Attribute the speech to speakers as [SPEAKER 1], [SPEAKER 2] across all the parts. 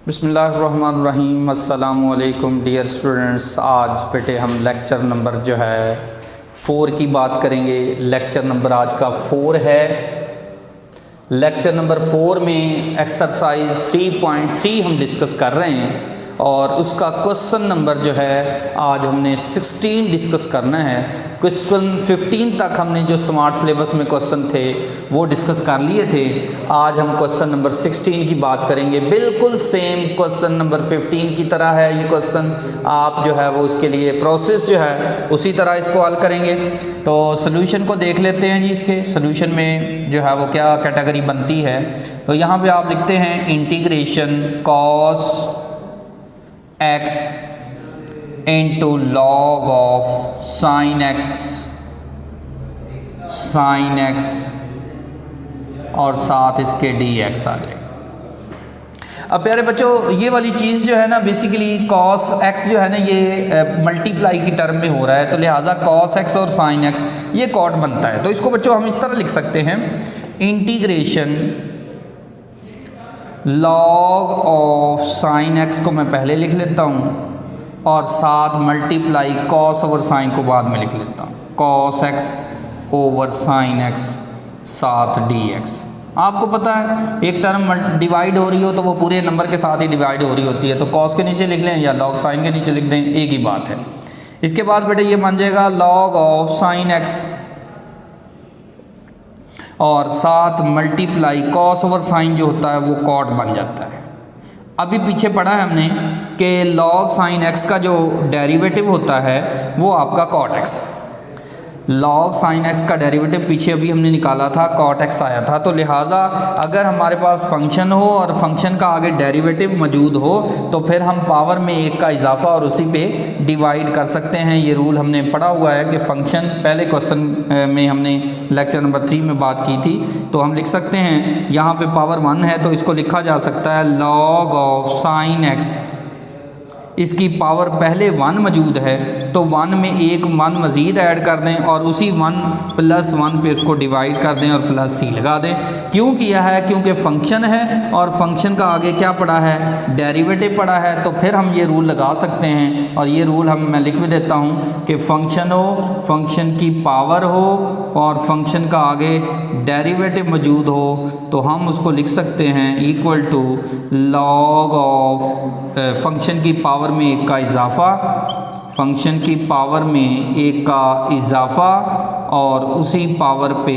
[SPEAKER 1] बिस्मिल्लाहिर्रहमानिर्रहीम। अस्सलामु अलैकुम डियर स्टूडेंट्स। आज बेटे हम लेक्चर नंबर जो है 4 की बात करेंगे। लेक्चर नंबर आज का 4 है। लेक्चर नंबर 4 में एक्सरसाइज 3.3 हम डिस्कस कर रहे हैं और उसका क्वेश्चन नंबर जो है आज हमने 16 डिस्कस करना है। क्वेश्चन 15 तक हमने जो स्मार्ट सिलेबस में क्वेश्चन थे वो डिस्कस कर लिए थे। आज हम क्वेश्चन नंबर 16 की बात करेंगे। बिल्कुल सेम क्वेश्चन नंबर 15 की तरह है ये क्वेश्चन। आप जो है वो उसके लिए प्रोसेस जो है उसी तरह इसको हल करेंगे। तो सोल्यूशन को देख लेते हैं जी। इसके सोल्यूशन में जो है वो क्या कैटेगरी बनती है। तो यहाँ पे आप लिखते हैं integration cos x into log of sine x और साथ इसके dx आ जाएगा। अब प्यारे बच्चों ये वाली चीज़ जो है ना बेसिकली cos x जो है ना ये मल्टीप्लाई की टर्म में हो रहा है, तो लिहाजा cos x और sin x ये कॉट बनता है। तो इसको बच्चों हम इस तरह लिख सकते हैं, integration log of sine x को मैं पहले लिख लेता हूँ और साथ मल्टीप्लाई कॉस ओवर साइन को बाद में लिख लेता हूँ। Cos x over sine x साथ dx। आपको पता है एक टर्म डिवाइड हो रही हो तो वो पूरे नंबर के साथ ही डिवाइड हो रही होती है, तो कॉस के नीचे लिख लें या लॉग साइन के नीचे लिख दें, एक ही बात है। इसके बाद बेटे ये बन जाएगा लॉग ऑफ साइन x और साथ मल्टीप्लाई कॉस ओवर साइन जो होता है वो कॉट बन जाता है। अभी पीछे पढ़ा है हमने कि लॉग साइन x का जो डेरिवेटिव होता है वो आपका कॉट x है। लॉग साइन x का डेरिवेटिव पीछे अभी हमने निकाला था, कॉट x आया था। तो लिहाजा अगर हमारे पास फंक्शन हो और फंक्शन का आगे डेरिवेटिव मौजूद हो तो फिर हम पावर में एक का इजाफा और उसी पे डिवाइड कर सकते हैं। ये रूल हमने पढ़ा हुआ है कि फंक्शन पहले क्वेश्चन में हमने लेक्चर नंबर 3 में बात की थी। तो हम लिख सकते हैं यहाँ पे पावर 1 है तो इसको लिखा जा सकता है लॉग ऑफ साइन x। इसकी पावर पहले 1 मौजूद है तो 1 में एक 1 मज़ीद ऐड कर दें और उसी 1 + 1 पे उसको डिवाइड कर दें और प्लस c लगा दें। क्यों किया है? क्योंकि फंक्शन है और फंक्शन का आगे क्या पड़ा है, डेरिवेटिव पड़ा है। तो फिर हम ये रूल लगा सकते हैं और ये रूल मैं लिख भी देता हूँ कि फंक्शन हो, फंक्शन की पावर हो और फंक्शन का आगे डेरिवेटिव मौजूद हो तो हम उसको लिख सकते हैं equal to log of function की पावर में एक का इजाफा, फंक्शन की पावर में एक का इजाफा और उसी पावर पे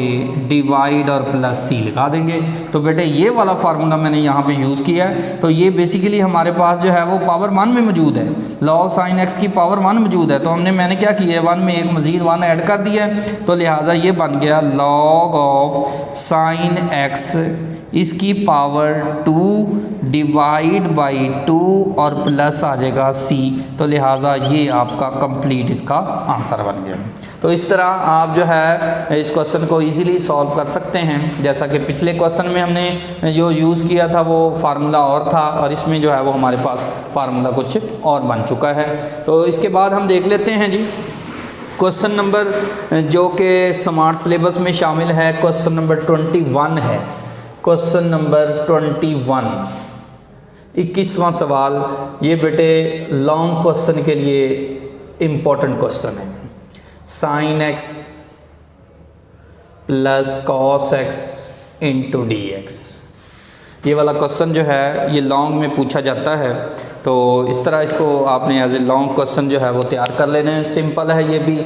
[SPEAKER 1] डिवाइड और प्लस c लगा देंगे। तो बेटे ये वाला फार्मूला मैंने यहाँ पे यूज़ किया है। तो ये बेसिकली हमारे पास जो है वो पावर 1 में मौजूद है। लॉग साइन x की पावर 1 मौजूद है तो मैंने क्या किया है 1 में एक मज़ीद 1 ऐड कर दिया है। तो लिहाजा ये बन गया लॉग ऑफ साइन x इसकी पावर 2 डिवाइड बाई 2 और प्लस आ जाएगा c। तो लिहाजा ये आपका कंप्लीट इसका आंसर बन गया। तो इस तरह आप जो है इस क्वेश्चन को इजीली सॉल्व कर सकते हैं। जैसा कि पिछले क्वेश्चन में हमने जो यूज़ किया था वो फार्मूला और था और इसमें जो है वो हमारे पास फार्मूला कुछ और बन चुका है। तो इसके बाद हम देख लेते हैं जी क्वेश्चन नंबर जो कि स्मार्ट सिलेबस में शामिल है। क्वेश्चन नंबर 21 है। क्वेश्चन नंबर 21 21वां सवाल। ये बेटे लॉन्ग क्वेश्चन के लिए इम्पोर्टेंट क्वेश्चन है। Sine x plus cos x into dx। ये वाला क्वेश्चन जो है ये लॉन्ग में पूछा जाता है। तो इस तरह इसको आपने एज ए लॉन्ग क्वेश्चन जो है वो तैयार कर लेना है। सिंपल है ये भी।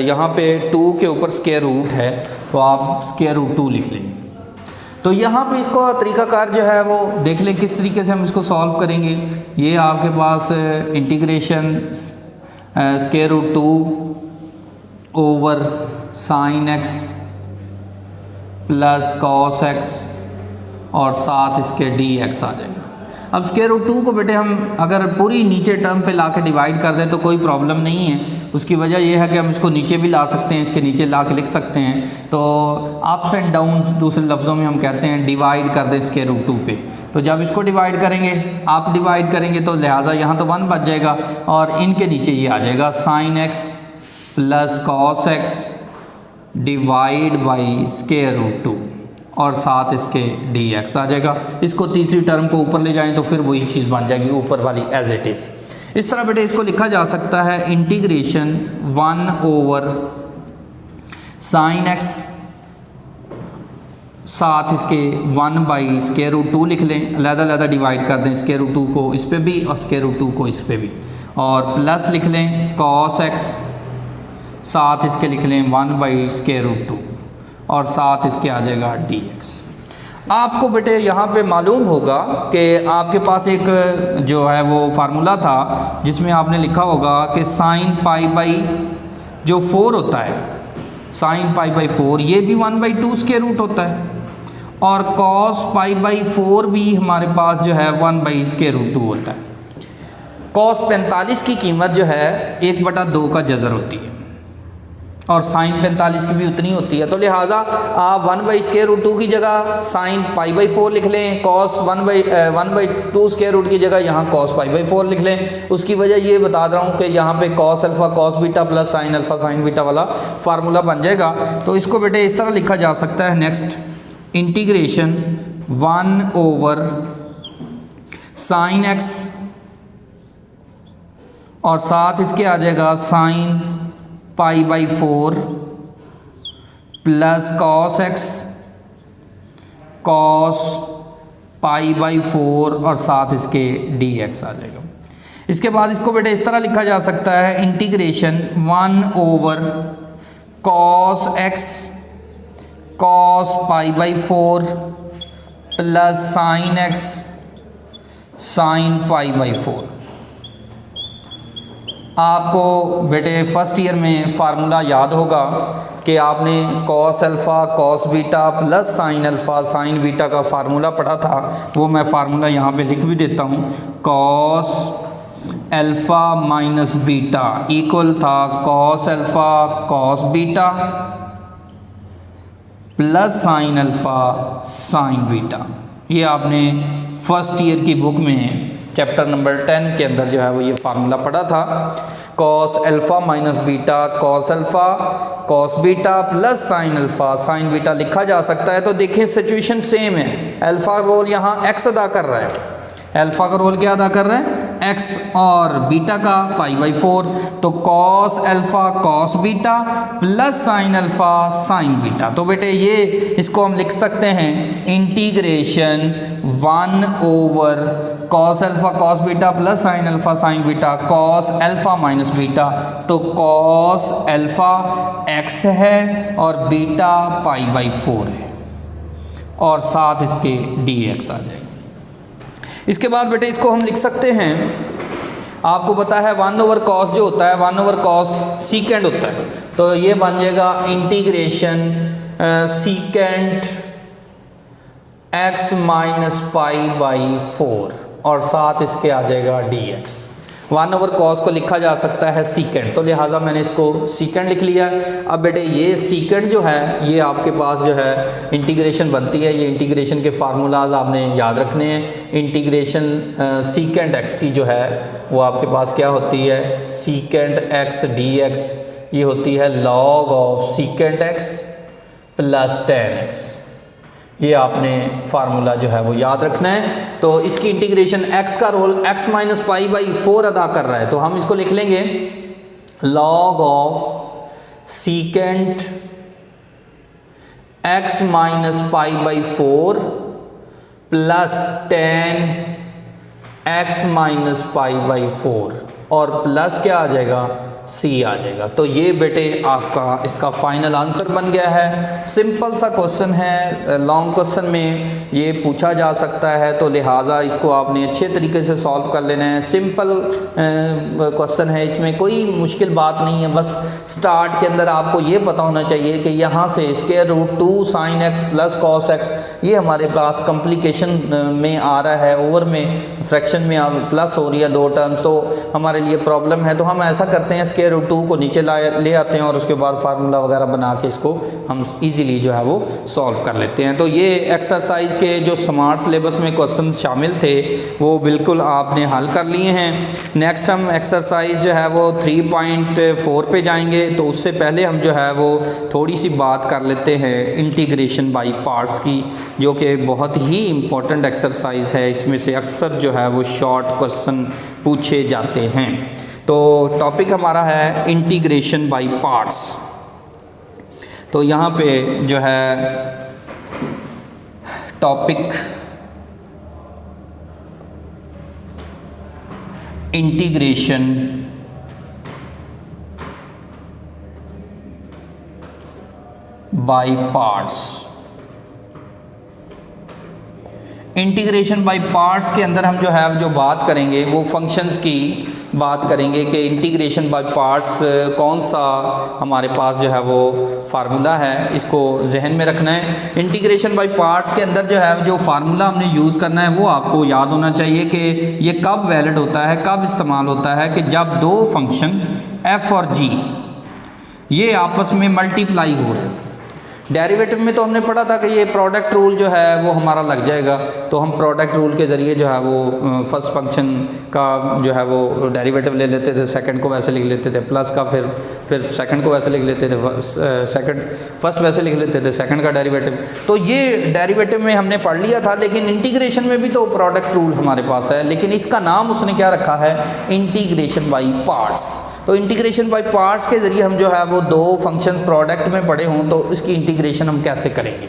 [SPEAKER 1] यहाँ पे 2 के ऊपर स्क्वायर रूट है तो आप स्क्वायर रूट 2 लिख लें। तो यहाँ पे इसको तरीक़ाकार जो है वो देख लें किस तरीके से हम इसको सॉल्व करेंगे। ये आपके पास integration square root 2 over sine x plus cos x और साथ इसके dx आ जाएगा। अब स्क्वायर रूट 2 को बेटे हम अगर पूरी नीचे टर्म पे ला के डिवाइड कर दें तो कोई प्रॉब्लम नहीं है। उसकी वजह यह है कि हम इसको नीचे भी ला सकते हैं, इसके नीचे ला के लिख सकते हैं। तो अप्स एंड डाउन दूसरे लफ्ज़ों में हम कहते हैं डिवाइड कर दें स्क्वायर रूट 2 पे। तो जब इसको डिवाइड करेंगे आप डिवाइड करेंगे तो लिहाजा यहाँ तो 1 बच जाएगा और इनके नीचे ये आ जाएगा sine x plus cos x divide by square root 2। और साथ इसके dx आ जाएगा। इसको तीसरी टर्म को ऊपर ले जाएं तो फिर वही चीज़ बन जाएगी ऊपर वाली एज इट इज़। इस तरह बेटे इसको लिखा जा सकता है इंटीग्रेशन 1 ओवर साइन एक्स, साथ इसके 1/√2 लिख लें, अलग-अलग डिवाइड कर दें स्क्वायर-रूट 2 को इस पे भी और स्क्वायर-रूट 2 को इस पे भी, और प्लस लिख लें cos x, साथ इसके लिख लें 1/√2 और साथ इसके आ जाएगा dx। आपको बेटे यहाँ पे मालूम होगा कि आपके पास एक जो है वो फार्मूला था जिसमें आपने लिखा होगा कि साइन π/4 होता है, साइन π/4 ये भी 1/2 स्क्वायर रूट होता है, और cos π/4 भी हमारे पास जो है 1/√2 होता है। cos 45 की कीमत जो है 1/2 का जज़र होती है और साइन 45 की भी उतनी होती है, तो लिहाजा आप 1/√2 की जगह साइन π/4 लिख लें, cos 1/2 स्क्वायर रूट की जगह यहाँ cos π/4 लिख लें। उसकी वजह ये बता रहा हूँ कि यहाँ पे cos alpha cos beta plus sine alpha sine beta वाला फार्मूला बन जाएगा। तो इसको बेटे इस तरह लिखा जा सकता है, next integration 1 over sine x और साथ इसके आ जाएगा sine π/4 plus cos x cos π/4 और साथ इसके dx आ जाएगा। इसके बाद इसको बेटे इस तरह लिखा जा सकता है integration 1 over cos x cos π/4 plus sine x sine π/4। आपको बेटे फर्स्ट ईयर में फार्मूला याद होगा कि आपने cos alpha cos beta plus sine alpha sine beta का फार्मूला पढ़ा था, वो मैं फार्मूला यहाँ पे लिख भी देता हूँ। cos alpha minus beta equal था cos alpha cos beta plus sine alpha sine beta. ये आपने फर्स्ट ईयर की बुक में चैप्टर नंबर 10 के अंदर जो है वो ये फार्मूला पढ़ा था। cos alpha minus beta cos alpha cos beta plus sine alpha sine beta लिखा जा सकता है। तो देखिए सिचुएशन सेम है, अल्फ़ा रोल यहाँ x अदा कर रहा है, अल्फ़ा का रोल क्या अदा कर रहा है x, और बीटा का π/4, तो cos alpha cos beta plus sine alpha sine beta. तो बेटे ये इसको हम लिख सकते हैं integration 1 over cos alpha cos beta plus sine alpha sine beta cos alpha minus beta, तो cos अल्फ़ा x है और बीटा π/4 है और साथ इसके dx आ जाएगा। इसके बाद बेटे इसको हम लिख सकते हैं, आपको पता है 1 ओवर कॉस जो होता है 1 ओवर कॉस सीकेंड होता है, तो ये बन जाएगा इंटीग्रेशन सीकेंड x माइनस π/4 और साथ इसके आ जाएगा dx। 1 ओवर कॉस को लिखा जा सकता है सीकेंड, तो लिहाजा मैंने इसको सीकेंड लिख लिया। अब बेटे ये सीकेंड जो है ये आपके पास जो है इंटीग्रेशन बनती है, ये इंटीग्रेशन के फार्मूलाज आपने याद रखने हैं। इंटीग्रेशन सीकेंड x की जो है वो आपके पास क्या होती है, सीकेंड x dx, ये होती है log of सीकेंड x plus tan x। ये आपने फार्मूला जो है वो याद रखना है। तो इसकी इंटीग्रेशन x का रोल x माइनस π/4 अदा कर रहा है, तो हम इसको लिख लेंगे log of secant x minus π/4 plus tan x minus π/4 और प्लस क्या आ जाएगा, c आ जाएगा। तो ये बेटे आपका इसका फाइनल आंसर बन गया है। सिंपल सा क्वेश्चन है, लॉन्ग क्वेश्चन में ये पूछा जा सकता है, तो लिहाजा इसको आपने अच्छे तरीके से सॉल्व कर लेना है। सिंपल क्वेश्चन है, इसमें कोई मुश्किल बात नहीं है। बस स्टार्ट के अंदर आपको ये पता होना चाहिए कि यहाँ से √2 sin x plus cos x ये हमारे पास कॉम्प्लिकेशन में आ रहा है, ओवर में फ्रैक्शन में प्लस हो रही है 2 टर्म्स, तो हमारे लिए प्रॉब्लम है। तो हम ऐसा करते हैं √2 को नीचे ले आते हैं और उसके बाद फार्मूला वगैरह बना के इसको हम इजीली जो है वो सॉल्व कर लेते हैं। तो ये एक्सरसाइज के जो स्मार्ट सिलेबस में क्वेश्चन शामिल थे वो बिल्कुल आपने हल कर लिए हैं। नेक्स्ट हम एक्सरसाइज जो है वो 3.4 पे जाएंगे। तो उससे पहले हम जो है वो थोड़ी सी बात कर लेते हैं इंटीग्रेशन बाय पार्ट्स की, जो कि बहुत ही इम्पोर्टेंट एक्सरसाइज है। इसमें से अक्सर जो है वो शॉर्ट क्वेश्चन पूछे जाते हैं। तो टॉपिक हमारा है इंटीग्रेशन बाय पार्ट्स। तो यहाँ पे जो है topic integration by parts. Integration by parts के अंदर हम जो है जो बात करेंगे वो फंक्शंस की बात करेंगे कि इंटीग्रेशन बाय पार्ट्स कौन सा हमारे पास जो है वो फार्मूला है, इसको जहन में रखना है। इंटीग्रेशन बाय पार्ट्स के अंदर जो है जो फार्मूला हमने यूज़ करना है वो आपको याद होना चाहिए कि ये कब वैलिड होता है, कब इस्तेमाल होता है, कि जब दो फंक्शन f और g ये आपस में मल्टीप्लाई हो रहे हैं। डेरिवेटिव में तो हमने पढ़ा था कि ये प्रोडक्ट रूल जो है वो हमारा लग जाएगा, तो हम प्रोडक्ट रूल के ज़रिए जो है वो फर्स्ट फंक्शन का जो है वो डेरिवेटिव ले लेते थे, सेकंड को वैसे लिख लेते थे प्लस का, फिर सेकंड को वैसे लिख लेते थे, फर्स्ट वैसे लिख लेते थे सेकंड का डेरिवेटिव। तो ये डेरिवेटिव में हमने पढ़ लिया था, लेकिन इंटीग्रेशन में भी तो प्रोडक्ट रूल हमारे पास है, लेकिन इसका नाम उसने क्या रखा है, इंटीग्रेशन बाय पार्ट्स। तो इंटीग्रेशन बाय पार्ट्स के ज़रिए हम जो है वो दो फंक्शन प्रोडक्ट में पढ़े हों तो इसकी इंटीग्रेशन हम कैसे करेंगे।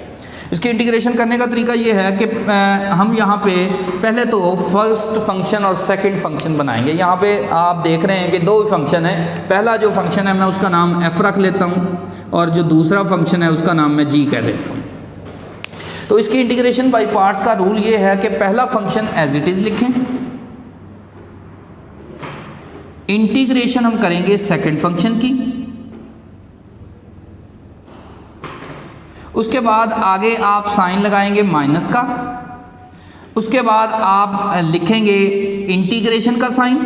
[SPEAKER 1] इसकी इंटीग्रेशन करने का तरीका ये है कि हम यहाँ पे पहले तो फर्स्ट फंक्शन और सेकंड फंक्शन बनाएंगे। यहाँ पे आप देख रहे हैं कि दो फंक्शन है। पहला जो फंक्शन है मैं उसका नाम f रख लेता हूँ और जो दूसरा फंक्शन है उसका नाम मैं g कह देता हूँ। तो इसकी इंटीग्रेशन बाय पार्ट्स का रूल ये है कि पहला फंक्शन एज इट इज़ लिखें, इंटीग्रेशन हम करेंगे सेकंड फंक्शन की, उसके बाद आगे आप साइन लगाएंगे माइनस का, उसके बाद आप लिखेंगे इंटीग्रेशन का साइन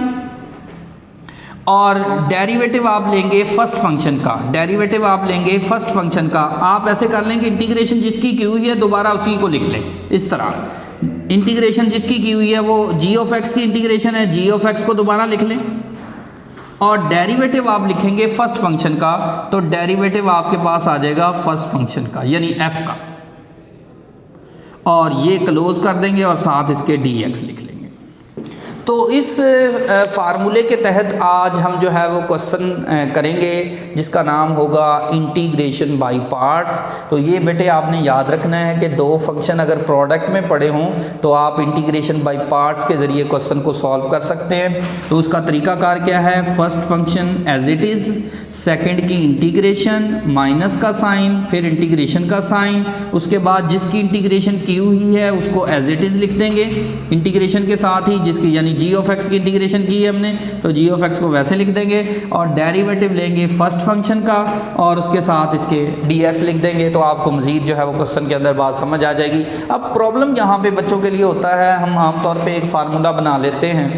[SPEAKER 1] और डेरिवेटिव आप लेंगे फर्स्ट फंक्शन का। डेरिवेटिव आप लेंगे फर्स्ट फंक्शन का। आप ऐसे कर लें कि इंटीग्रेशन जिसकी की हुई है दोबारा उसी को लिख लें। इस तरह इंटीग्रेशन जिसकी की हुई है वो g ऑफ x की इंटीग्रेशन है, g ऑफ x को दोबारा लिख लें और डेरिवेटिव आप लिखेंगे फर्स्ट फंक्शन का। तो डेरिवेटिव आपके पास आ जाएगा फर्स्ट फंक्शन का यानी f का, और ये क्लोज कर देंगे और साथ इसके dx लिख लेंगे। तो इस फार्मूले के तहत आज हम जो है वो क्वेश्चन करेंगे जिसका नाम होगा इंटीग्रेशन बाय पार्ट्स। तो ये बेटे आपने याद रखना है कि दो फंक्शन अगर प्रोडक्ट में पड़े हों तो आप इंटीग्रेशन बाय पार्ट्स के ज़रिए क्वेश्चन को सॉल्व कर सकते हैं। तो उसका तरीकाकार क्या है, first function as it is, second की इंटीग्रेशन, माइनस का साइन, फिर इंटीग्रेशन का साइन, उसके बाद जिसकी इंटीग्रेशन की हुई है उसको एज इट इज़ लिख देंगे इंटीग्रेशन के साथ ही, जिसकी यानी g ऑफ x की इंटीग्रेशन की है हमने तो g ऑफ x को वैसे लिख देंगे और डेरिवेटिव लेंगे फर्स्ट फंक्शन का और उसके साथ इसके dx लिख देंगे। तो आपको मज़ीद जो है वो क्वेश्चन के अंदर बात समझ आ जाएगी। अब प्रॉब्लम यहाँ पे बच्चों के लिए होता है, हम आमतौर पे एक फार्मूला बना लेते हैं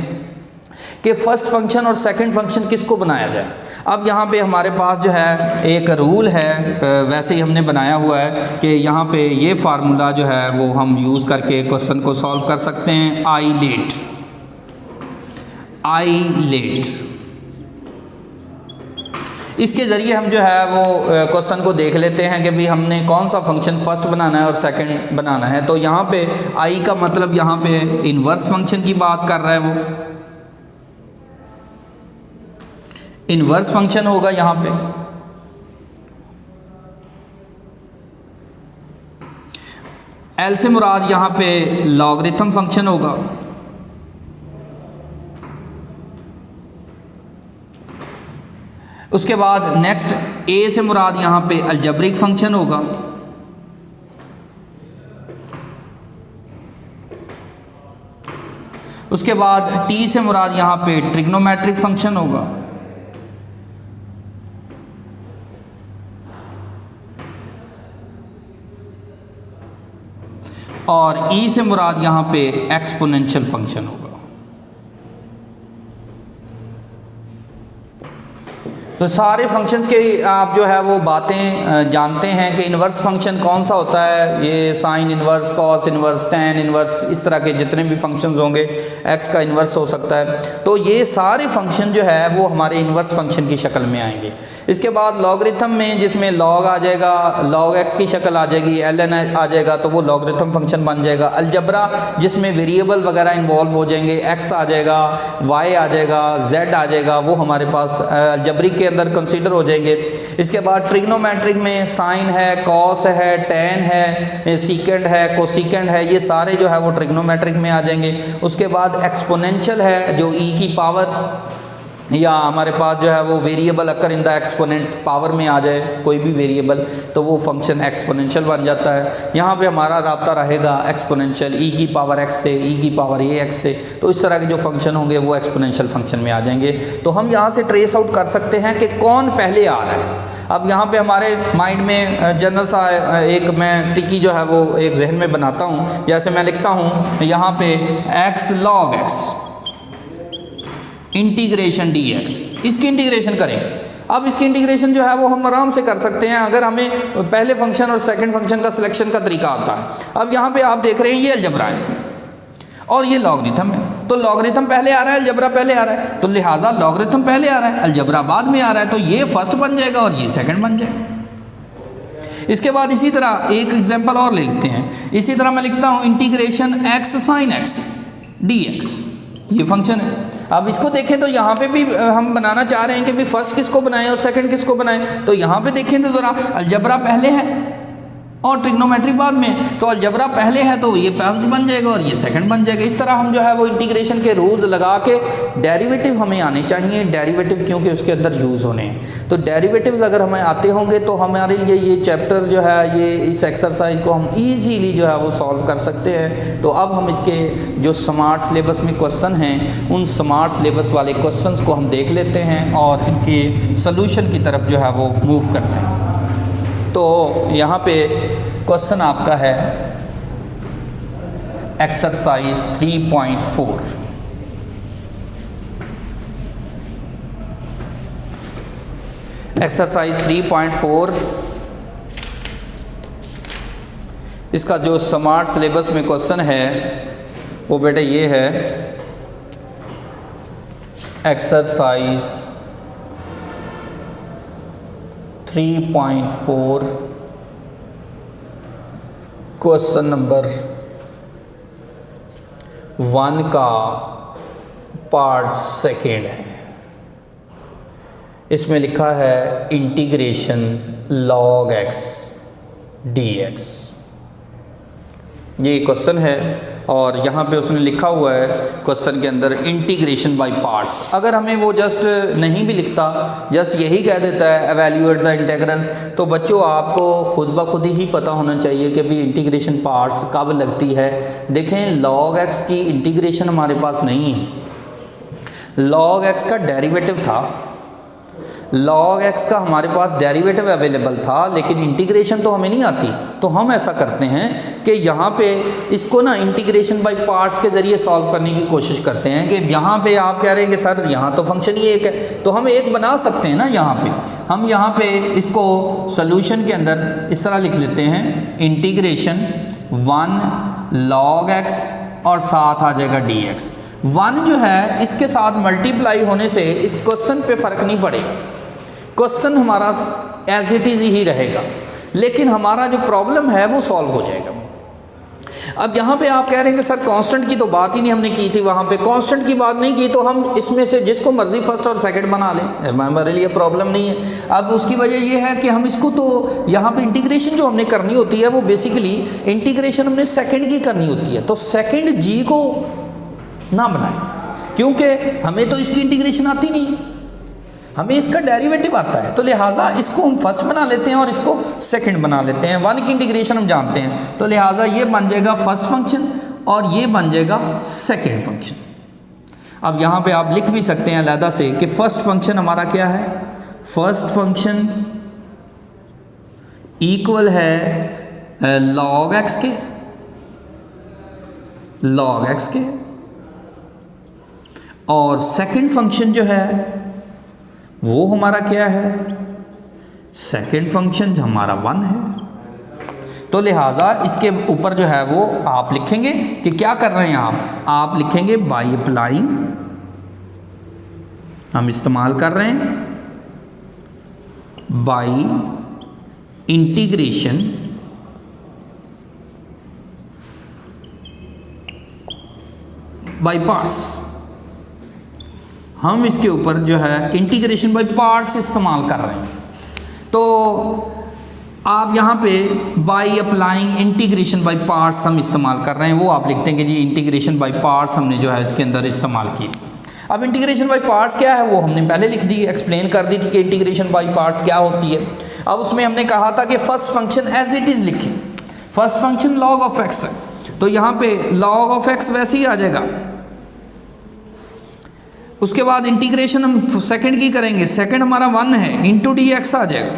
[SPEAKER 1] कि फर्स्ट फंक्शन और सेकंड फंक्शन किसको बनाया जाए। अब यहाँ पे हमारे पास जो है एक रूल है, वैसे ही हमने बनाया हुआ है कि यहाँ पे ये फार्मूला जो है वो हम यूज़ करके क्वेश्चन को सॉल्व कर सकते हैं। आई लेट इसके ज़रिए हम जो है वो क्वेश्चन को देख लेते हैं कि भाई हमने कौन सा फंक्शन फर्स्ट बनाना है और सेकंड बनाना है। तो यहाँ पे आई का मतलब यहाँ पे इन्वर्स फंक्शन की बात कर रहा है, वो इन्वर्स फंक्शन होगा यहाँ पे। एल से मुराद यहाँ पे लॉगरिथम फंक्शन होगा। उसके बाद नेक्स्ट ए से मुराद यहाँ पे अलजेब्रिक फंक्शन होगा। उसके बाद टी से मुराद यहाँ पे ट्रिग्नोमेट्रिक फंक्शन होगा। और ई से मुराद यहाँ पे एक्सपोनेंशियल फंक्शन होगा। तो सारे फंक्शंस के आप जो है वो बातें जानते हैं कि इन्वर्स फंक्शन कौन सा होता है, ये sign inverse, cos inverse, tan inverse, इस तरह के जितने भी फंक्शंस होंगे, एक्स का इन्वर्स हो सकता है। तो ये सारे फंक्शन जो है वो हमारे इन्वर्स फंक्शन की शक्ल में आएंगे। इसके बाद लॉगरिथम में जिसमें लॉग आ जाएगा, log x की शक्ल आ जाएगी, ln आ जाएगा, तो वो लॉगरिथम फंक्शन बन जाएगा। अलजबरा जिसमें वेरिएबल वगैरह इन्वॉल्व हो जाएंगे, x आ जाएगा, y आ जाएगा, z आ जाएगा, वो हमारे पास अलजबरिक के अंदर कंसीडर हो जाएंगे। इसके बाद ट्रिग्नोमेट्रिक में साइन है, कॉस है, टैन है, सीकेंड है, कोसीकेंड है, ये सारे जो है वो ट्रिग्नोमेट्रिक में आ जाएंगे। उसके बाद एक्सपोनेंशियल है जो e की पावर, या हमारे पास जो है वो variable occur in the exponent power में आ जाए कोई भी वेरिएबल, तो वो फंक्शन एक्सपोनेंशियल बन जाता है। यहाँ पे हमारा राब्ता रहेगा एक्सपोनेंशियल e की पावर x से, e की पावर ax से, तो इस तरह के जो फंक्शन होंगे वो एक्सपोनेंशियल फंक्शन में आ जाएंगे। तो हम यहाँ से ट्रेस आउट कर सकते हैं कि कौन पहले आ रहा है। अब यहाँ पे हमारे माइंड में जनरल सा एक मैं टिकी जो है वो एक जहन में बनाता हूँ। जैसे मैं लिखता हूँ यहाँ पे x log x integration dx, इसकी इंटीग्रेशन करें। अब इसकी इंटीग्रेशन जो है वो हम आराम से कर सकते हैं अगर हमें पहले फंक्शन और सेकंड फंक्शन का सिलेक्शन का तरीका आता है। अब यहाँ पे आप देख रहे हैं ये अलजबरा है और ये लॉगरिथम है, तो लॉगरिथम पहले आ रहा है, अलजबरा पहले आ रहा है, तो लिहाजा लॉगरिथम पहले आ रहा है, अलजबरा बाद में आ रहा है, तो ये फर्स्ट बन जाएगा और ये सेकंड बन जाएगा। इसके बाद इसी तरह एक एग्जांपल और ले लेते हैं। इसी तरह मैं लिखता हूँ integration x sin x dx, ये फंक्शन है। अब इसको देखें तो यहाँ पे भी हम बनाना चाह रहे हैं कि भी फर्स्ट किसको बनाएं और सेकंड किसको बनाएं। तो यहाँ पे देखें तो ज़रा अलजबरा पहले है और ट्रिग्नोमेट्री बाद में, तो अलजबरा पहले है तो ये फर्स्ट बन जाएगा और ये सेकंड बन जाएगा। इस तरह हम जो है वो इंटीग्रेशन के रूल्स लगा के डेरिवेटिव हमें आने चाहिए, डेरिवेटिव क्योंकि उसके अंदर यूज़ होने हैं। तो डेरिवेटिव्स अगर हमें आते होंगे तो हमारे लिए ये चैप्टर जो है ये इस एक्सरसाइज को हम ईजीली जो है वो सॉल्व कर सकते हैं। तो अब हम इसके जो स्मार्ट सिलेबस में क्वेश्चन हैं उन स्मार्ट सिलेबस वाले क्वेश्चन को हम देख लेते हैं और इनके सोल्यूशन की तरफ जो है वो मूव करते हैं। तो यहाँ पे क्वेश्चन आपका है एक्सरसाइज 3.4। एक्सरसाइज 3.4 इसका जो स्मार्ट सिलेबस में क्वेश्चन है वो बेटे ये है एक्सरसाइज 3.4 क्वेश्चन नंबर 1 का पार्ट सेकेंड है। इसमें लिखा है इंटीग्रेशन log x dx, ये क्वेश्चन है और यहाँ पे उसने लिखा हुआ है क्वेश्चन के अंदर इंटीग्रेशन बाय पार्ट्स। अगर हमें वो जस्ट नहीं भी लिखता, जस्ट यही कह देता है एवेल्यूएट द इंटीग्रल, तो बच्चों आपको खुद ब खुद ही पता होना चाहिए कि भी इंटीग्रेशन पार्ट्स कब लगती है। देखें log x की इंटीग्रेशन हमारे पास नहीं है, log x का डेरिवेटिव था, log x का हमारे पास डेरिवेटिव अवेलेबल था, लेकिन इंटीग्रेशन तो हमें नहीं आती। तो हम ऐसा करते हैं कि यहाँ पे इसको ना इंटीग्रेशन बाय पार्ट्स के ज़रिए सॉल्व करने की कोशिश करते हैं। कि यहाँ पे आप कह रहे हैं कि सर यहाँ तो फंक्शन ही एक है, तो हम एक बना सकते हैं ना। यहाँ पे हम यहाँ पे इसको सोल्यूशन के अंदर इस तरह लिख लेते हैं इंटीग्रेशन 1 log x और साथ आ जाएगा dx। 1 जो है इसके साथ मल्टीप्लाई होने से इस क्वेश्चन पे फ़र्क नहीं पड़ेगा, क्वेश्चन हमारा एज इट इज़ ही रहेगा, लेकिन हमारा जो प्रॉब्लम है वो सॉल्व हो जाएगा। अब यहाँ पे आप कह रहे हैं कि सर कांस्टेंट की तो बात ही नहीं हमने की थी, वहाँ पे कांस्टेंट की बात नहीं की, तो हम इसमें से जिसको मर्जी फर्स्ट और सेकंड बना लें, हमारे लिए प्रॉब्लम नहीं है। अब उसकी वजह ये है कि हम इसको तो यहाँ पे इंटीग्रेशन जो हमने करनी होती है वो बेसिकली इंटीग्रेशन हमने सेकेंड की करनी होती है, तो सेकेंड जी को ना बनाएं क्योंकि हमें तो इसकी इंटीग्रेशन आती नहीं, हमें इसका डेरिवेटिव आता है, तो लिहाजा इसको हम फर्स्ट बना लेते हैं और इसको सेकंड बना लेते हैं। 1 की इंटीग्रेशन हम जानते हैं, तो लिहाजा ये बन जाएगा फर्स्ट फंक्शन और ये बन जाएगा सेकंड फंक्शन। अब यहाँ पे आप लिख भी सकते हैं अलहदा से कि फर्स्ट फंक्शन हमारा क्या है, फर्स्ट फंक्शन इक्वल है log x के, log x के, और सेकंड फंक्शन जो है वो हमारा क्या है, सेकंड फंक्शन जो हमारा 1 है। तो लिहाजा इसके ऊपर जो है वो आप लिखेंगे कि क्या कर रहे हैं आप लिखेंगे बाई अप्लाइंग, हम इस्तेमाल कर रहे हैं बाई इंटीग्रेशन बाई पार्ट्स, हम इसके ऊपर जो है इंटीग्रेशन बाई पार्ट्स इस्तेमाल कर रहे हैं। तो आप यहाँ पे by applying integration by parts हम इस्तेमाल कर रहे हैं, वो आप लिखते हैं कि जी इंटीग्रेशन बाई पार्ट्स हमने जो है इसके अंदर इस्तेमाल की। अब इंटीग्रेशन बाई पार्ट्स क्या है वो हमने पहले लिख दी, एक्सप्लेन कर दी थी कि इंटीग्रेशन बाई पार्ट्स क्या होती है। अब उसमें हमने कहा था कि first function as it is लिखें, first function log of x है, तो यहाँ पे log ऑफ x वैसे ही आ जाएगा। उसके बाद इंटीग्रेशन हम सेकंड की करेंगे, सेकंड हमारा 1 है, इंटू डी एक्स आ जाएगा,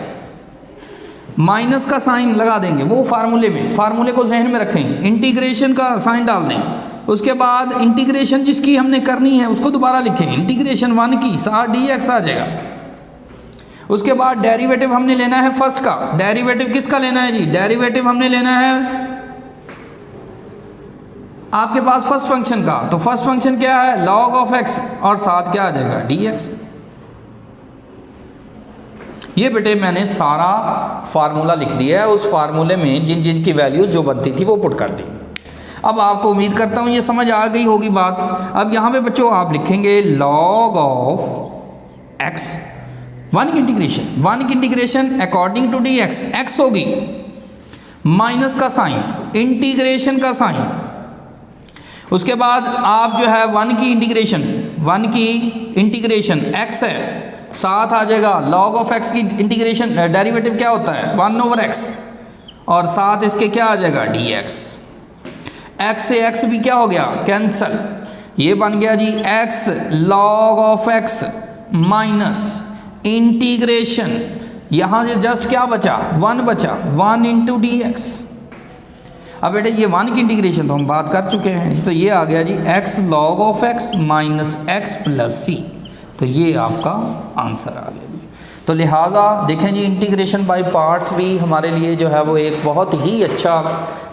[SPEAKER 1] माइनस का साइन लगा देंगे, वो फार्मूले में, फार्मूले को जहन में रखेंगे, इंटीग्रेशन का साइन डाल दें। उसके बाद इंटीग्रेशन जिसकी हमने करनी है उसको दोबारा लिखें, इंटीग्रेशन 1 की साथ डी एक्स आ जाएगा। उसके बाद डेरिवेटिव हमने लेना है फर्स्ट का, डेरिवेटिव किसका लेना है जी, डेरिवेटिव हमने लेना है आपके पास फर्स्ट फंक्शन का, तो फर्स्ट फंक्शन क्या है log ऑफ x और साथ क्या आ जाएगा dx। ये बेटे मैंने सारा फार्मूला लिख दिया है, उस फार्मूले में जिन जिन की वैल्यूज जो बनती थी वो पुट कर दी। अब आपको उम्मीद करता हूँ ये समझ आ गई होगी बात। अब यहाँ पे बच्चों आप लिखेंगे log ऑफ x, 1 की integration according to dx, x होगी माइनस का साइन, इंटीग्रेशन का साइन। उसके बाद आप जो है 1 की इंटीग्रेशन x है, साथ आ जाएगा log ऑफ x की इंटीग्रेशन, डेरिवेटिव क्या होता है 1 ओवर x, और साथ इसके क्या आ जाएगा dx। x से x भी क्या हो गया कैंसल, ये बन गया जी x log of x minus integration, यहाँ से जस्ट क्या बचा 1 बचा, 1 इंटू डी एक्स। अब बेटे ये 1 की इंटीग्रेशन तो हम बात कर चुके हैं, तो ये आ गया जी x log of x minus x plus c, तो ये आपका आंसर आ गया जी। तो लिहाजा देखें जी इंटीग्रेशन बाय पार्ट्स भी हमारे लिए जो है वो एक बहुत ही अच्छा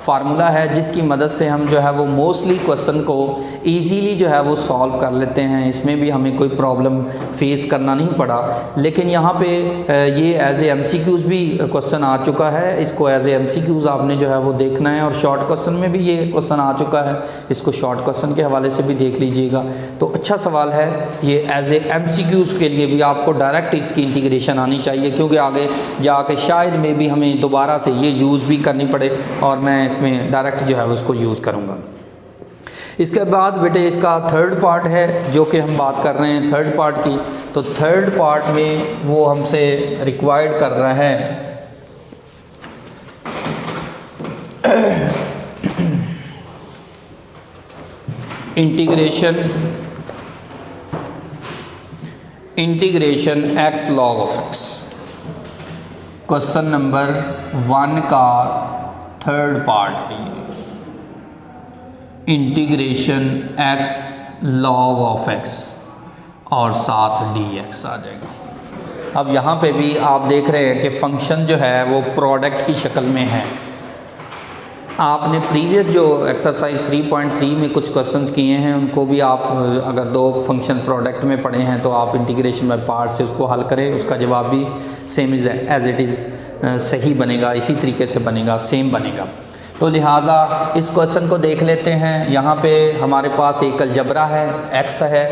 [SPEAKER 1] फार्मूला है, जिसकी मदद से हम जो है वो मोस्टली क्वेश्चन को इजीली जो है वो सॉल्व कर लेते हैं। इसमें भी हमें कोई प्रॉब्लम फेस करना नहीं पड़ा। लेकिन यहाँ पे ये एज ए MCQs भी क्वेश्चन आ चुका है, इसको एज ए MCQs आपने जो है वो देखना है, और शॉर्ट क्वेश्चन में भी ये क्वेश्चन आ चुका है, इसको शॉर्ट क्वेश्चन के हवाले से भी देख लीजिएगा। तो अच्छा सवाल है ये, एज ए MCQs के लिए भी आपको डायरेक्ट इसकी इंटीग्रेशन आनी चाहिए, क्योंकि आगे जाके शायद में भी हमें दोबारा से ये यूज़ भी करनी पड़े, और मैं इसमें डायरेक्ट जो है उसको यूज़ करूँगा। इसके बाद बेटे इसका थर्ड पार्ट है जो कि हम बात कर रहे हैं थर्ड पार्ट की। तो थर्ड पार्ट में वो हमसे रिक्वायर्ड कर रहा है integration x log of x। Question number 1 का थर्ड पार्ट है ये, integration x log of x और साथ dx आ जाएगा। अब यहाँ पे भी आप देख रहे हैं कि फंक्शन जो है वो प्रोडक्ट की शक्ल में है। आपने प्रीवियस जो एक्सरसाइज 3.3 में कुछ क्वेश्चंस किए हैं उनको भी आप अगर दो फंक्शन प्रोडक्ट में पढ़े हैं तो आप इंटीग्रेशन बाय पार्ट से उसको हल करें, उसका जवाब भी सेम एज इट इज़ सही बनेगा, इसी तरीके से बनेगा, सेम बनेगा। तो लिहाजा इस क्वेश्चन को देख लेते हैं। यहाँ पे हमारे पास एक अलजबरा है, x है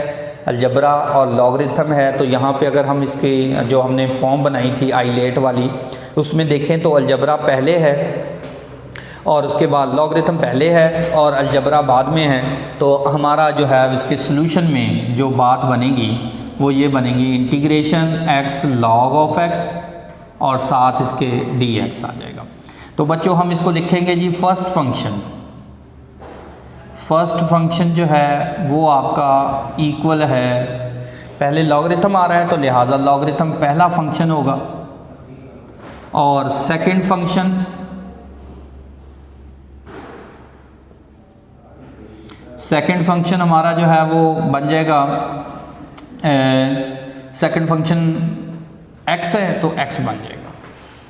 [SPEAKER 1] अलजबरा और लॉगरिथम है। तो यहाँ पे अगर हम इसकी जो हमने फॉर्म बनाई थी आइलेट वाली उसमें देखें तो अलजबरा पहले है और उसके बाद लॉगरिथम पहले है और अलजबरा बाद में है। तो हमारा जो है इसके सॉल्यूशन में जो बात बनेगी वो ये बनेगी integration x log of x और साथ इसके dx आ जाएगा। तो बच्चों हम इसको लिखेंगे जी फर्स्ट फंक्शन जो है वो आपका इक्वल है, पहले लॉगरिथम आ रहा है तो लिहाजा लॉगरिथम पहला फंक्शन होगा, और सेकंड फंक्शन हमारा जो है वो बन जाएगा सेकंड फंक्शन x है तो x बन जाएगा,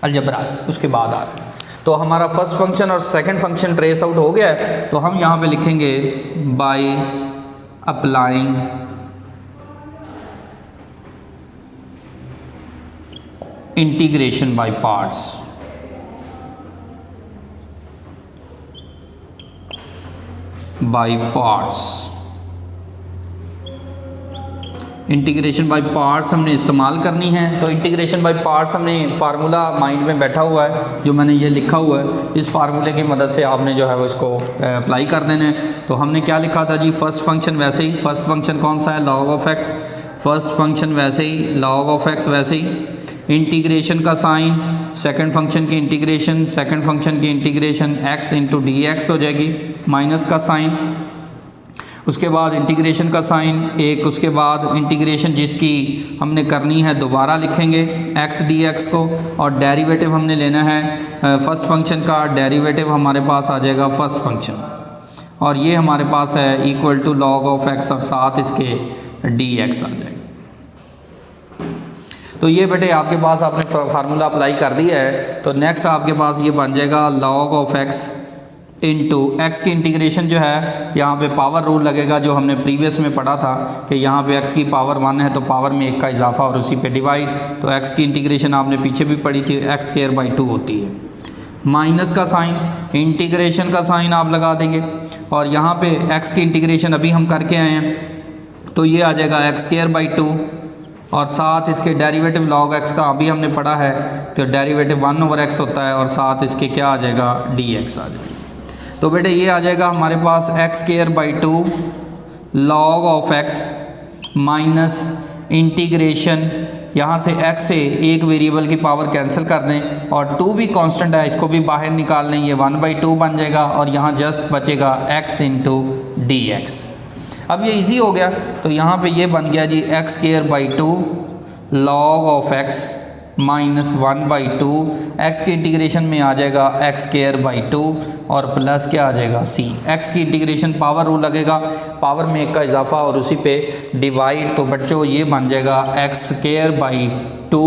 [SPEAKER 1] अलजबरा उसके बाद आ रहा है। तो हमारा फर्स्ट फंक्शन और सेकंड फंक्शन ट्रेस आउट हो गया है, तो हम यहाँ पे लिखेंगे by applying integration by parts. Integration by parts हमने इस्तेमाल करनी है। तो इंटीग्रेशन बाय पार्ट्स हमने फार्मूला माइंड में बैठा हुआ है जो मैंने ये लिखा हुआ है, इस फार्मूले की मदद से आपने जो है वो इसको अप्लाई कर देना है। तो हमने क्या लिखा था जी, फर्स्ट फंक्शन वैसे ही, फर्स्ट फंक्शन कौन सा है, log of x, first function वैसे ही log ऑफ x वैसे ही, इंटीग्रेशन का साइन, सेकंड फंक्शन की इंटीग्रेशन, सेकंड फंक्शन की integration x into D x हो जाएगी, माइनस का साइन, उसके बाद इंटीग्रेशन का साइन एक, उसके बाद इंटीग्रेशन जिसकी हमने करनी है दोबारा लिखेंगे x डी एक्स को, और डेरिवेटिव हमने लेना है फर्स्ट फंक्शन का, डेरिवेटिव हमारे पास आ जाएगा फर्स्ट फंक्शन, और ये हमारे पास है equal to log of x और साथ इसके डी एक्स आ जाएगा। तो ये बेटे आपके पास आपने फार्मूला अप्लाई कर दिया है। तो नेक्स्ट आपके पास ये बन जाएगा log of x into x की इंटीग्रेशन जो है, यहाँ पे पावर रूल लगेगा जो हमने प्रीवियस में पढ़ा था कि यहाँ पे x की पावर 1 है तो पावर में 1 का इजाफा और उसी पे डिवाइड। तो x की इंटीग्रेशन आपने पीछे भी पढ़ी थी, x स्क्वायर बाई 2 होती है, माइनस का साइन, इंटीग्रेशन का साइन आप लगा देंगे, और यहाँ पे x की इंटीग्रेशन अभी हम करके आए हैं तो ये आ जाएगा x स्क्वायर बाई 2, और साथ इसके डेरिवेटिव log x का अभी हमने पढ़ा है तो डेरिवेटिव 1 ओवर x होता है, और साथ इसके क्या आ जाएगा, dx आ जाएगा। तो बेटे ये आ जाएगा हमारे पास x square by 2 log of x minus integration, यहाँ से x से एक वेरिएबल की पावर कैंसिल कर दें, और 2 भी कांस्टेंट है इसको भी बाहर निकाल लें, ये 1/2 बन जाएगा, और यहाँ जस्ट बचेगा x इंटू डी एक्स। अब ये इजी हो गया, तो यहाँ पे ये बन गया जी x square by 2 log of x minus 1/2, x की इंटीग्रेशन में आ जाएगा x स्क्वायर बाई 2 और प्लस क्या आ जाएगा c, x की इंटीग्रेशन पावर रूल लगेगा, पावर में 1 का इजाफा और उसी पे डिवाइड। तो बच्चों ये बन जाएगा x square by 2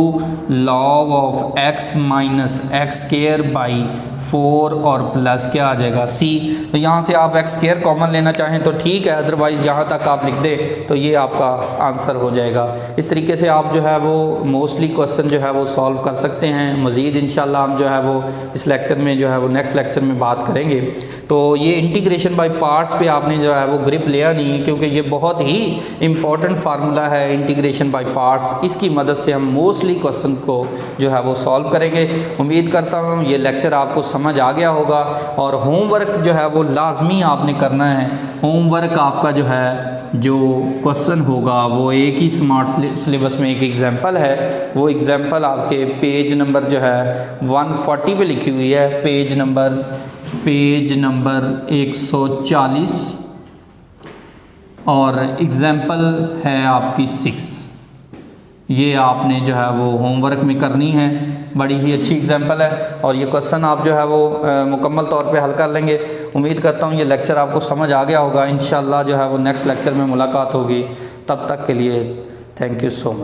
[SPEAKER 1] log of x minus x square by 4 और प्लस क्या आ जाएगा c। तो यहाँ से आप x स्क्वायर कॉमन लेना चाहें तो ठीक है, अदरवाइज़ यहाँ तक आप लिख दें तो ये आपका आंसर हो जाएगा। इस तरीके से आप जो है वो मोस्टली क्वेश्चन जो है वो सॉल्व कर सकते हैं। मज़ीद इंशाल्लाह हम जो है वो इस लेक्चर में जो है वो नेक्स्ट लेक्चर में बात करेंगे। तो ये इंटीग्रेशन बाय पार्ट्स पे आपने जो है वो ग्रिप लिया नहीं, क्योंकि ये बहुत ही इंपॉर्टेंट फार्मूला है इंटीग्रेशन बाय पार्ट्स। इसकी मदद से हम मोस्टली क्वेश्चन को जो है वो सॉल्व करेंगे। उम्मीद करता हूँ ये लेक्चर आपको समझ आ गया होगा, और होमवर्क जो है वो लाजमी आपने करना है। होमवर्क आपका जो है जो क्वेश्चन होगा वो एक ही स्मार्ट सिलेबस में एक एग्जाम्पल है, वो एग्जाम्पल आपके पेज नंबर जो है 140 पे लिखी हुई है, पेज नंबर 140, और एग्जाम्पल है आपकी 6। ये आपने जो है वो होमवर्क में करनी है, बड़ी ही अच्छी एग्जाम्पल है, और ये क्वेश्चन आप जो है वो मुकम्मल तौर पे हल कर लेंगे। उम्मीद करता हूँ ये लेक्चर आपको समझ आ गया होगा। इंशाल्लाह जो है वो नेक्स्ट लेक्चर में मुलाकात होगी। तब तक के लिए थैंक यू सो मच।